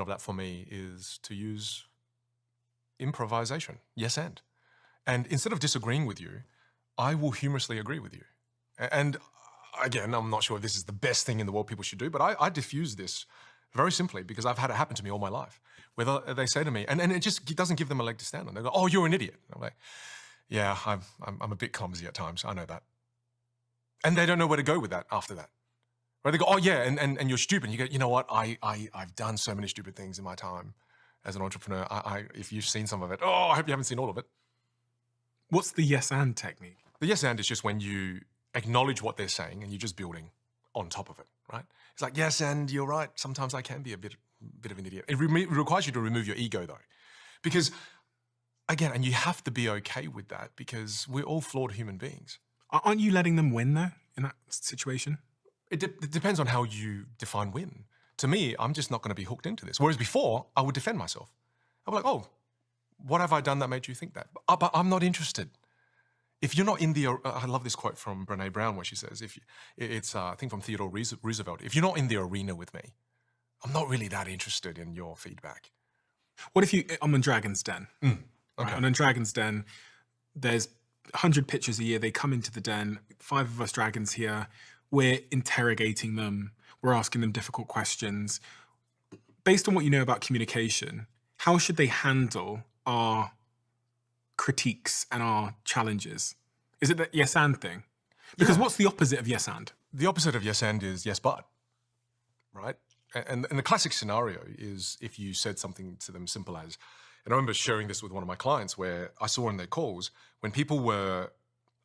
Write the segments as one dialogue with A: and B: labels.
A: of that for me is to use improvisation, yes and instead of disagreeing with you, I will humorously agree with you. And again, I'm not sure if this is the best thing in the world people should do, but I diffuse this very simply because I've had it happen to me all my life. Whether they say to me, and it just doesn't give them a leg to stand on. They go, "Oh, you're an idiot." I'm like, "Yeah, I'm a bit clumsy at times. I know that." And they don't know where to go with that after that. Right? They go, "Oh yeah, and you're stupid." And you go, "You know what? I've done so many stupid things in my time as an entrepreneur. If you've seen some of it, oh, I hope you haven't seen all of it."
B: What's the yes and technique?
A: The yes and is just when you acknowledge what they're saying and you're just building on top of it, right? It's like, yes, and you're right. Sometimes I can be a bit of an idiot. It requires you to remove your ego though. Because again, and you have to be okay with that because we're all flawed human beings.
B: Aren't you letting them win though in that situation?
A: It depends on how you define win. To me, I'm just not going to be hooked into this. Whereas before, I would defend myself. I'd be like, "Oh, what have I done that made you think that?" But I'm not interested. If you're not in the, I love this quote from Brene Brown where she says, it's I think from Theodore Roosevelt, "If you're not in the arena with me, I'm not really that interested in your feedback."
B: What if I'm on Dragon's Den?
A: Okay.
B: Right? And on Dragon's Den, there's 100 pitchers a year. They come into the den, 5 of us dragons here. We're interrogating them. We're asking them difficult questions. Based on what you know about communication, how should they handle our critiques and our challenges? Is it the yes and thing? Because what's the opposite of yes and?
A: The opposite of yes and is yes but, right? And the classic scenario is if you said something to them simple as, and I remember sharing this with one of my clients where I saw in their calls, when people were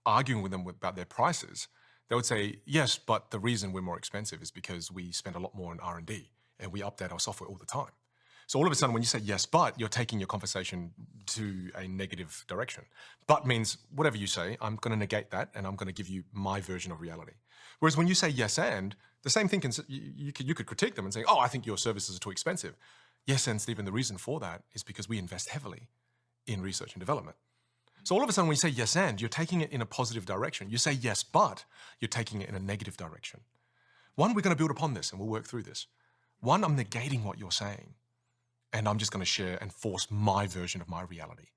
A: arguing with them about their prices, they would say, "Yes, but the reason we're more expensive is because we spend a lot more in R&D and we update our software all the time." So all of a sudden, when you say yes, but, you're taking your conversation to a negative direction. But means whatever you say, I'm going to negate that and I'm going to give you my version of reality. Whereas when you say yes and, the same thing, you could critique them and say, "Oh, I think your services are too expensive." Yes, and Stephen, the reason for that is because we invest heavily in research and development. So all of a sudden, when you say yes and, you're taking it in a positive direction. You say yes, but, you're taking it in a negative direction. One, we're going to build upon this and we'll work through this. One, I'm negating what you're saying. And I'm just going to share and force my version of my reality.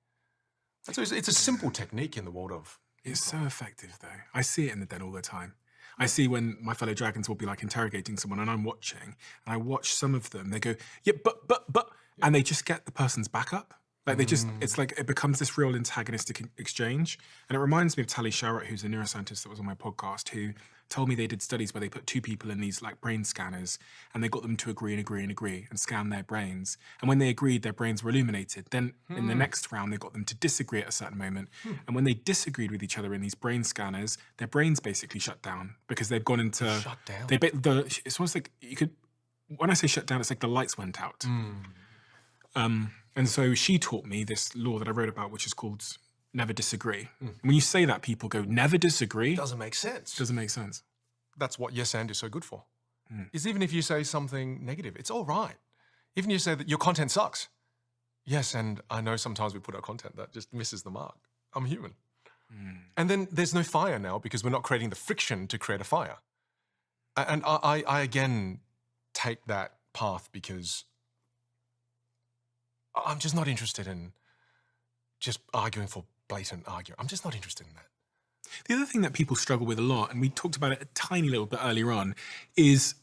A: So it's a simple technique in the world of...
B: It's so effective though. I see it in the den all the time. I see when my fellow dragons will be like interrogating someone and I'm watching and I watch some of them, they go, "Yeah, but," and they just get the person's back up. Like they just, it's like, it becomes this real antagonistic exchange. And it reminds me of Tali Sharot, who's a neuroscientist that was on my podcast, who told me they did studies where they put 2 people in these like brain scanners and they got them to agree and scan their brains. And when they agreed, their brains were illuminated. Then in the next round, they got them to disagree at a certain moment. And when they disagreed with each other in these brain scanners, their brains basically shut down because they've gone into...
A: Shut down?
B: It's almost like you could... When I say shut down, it's like the lights went out. And so she taught me this law that I wrote about, which is called never disagree. When you say that, people go, "Never disagree?"
A: Doesn't make sense.
B: Doesn't make sense.
A: That's what yes and is so good for. Is even if you say something negative, it's all right. Even if you say that your content sucks. Yes, and I know sometimes we put out content that just misses the mark. I'm human. And then there's no fire now because we're not creating the friction to create a fire. And I again take that path because I'm just not interested in just arguing for blatant arguing. I'm just not interested in that.
B: The other thing that people struggle with a lot, and we talked about it a tiny little bit earlier on, is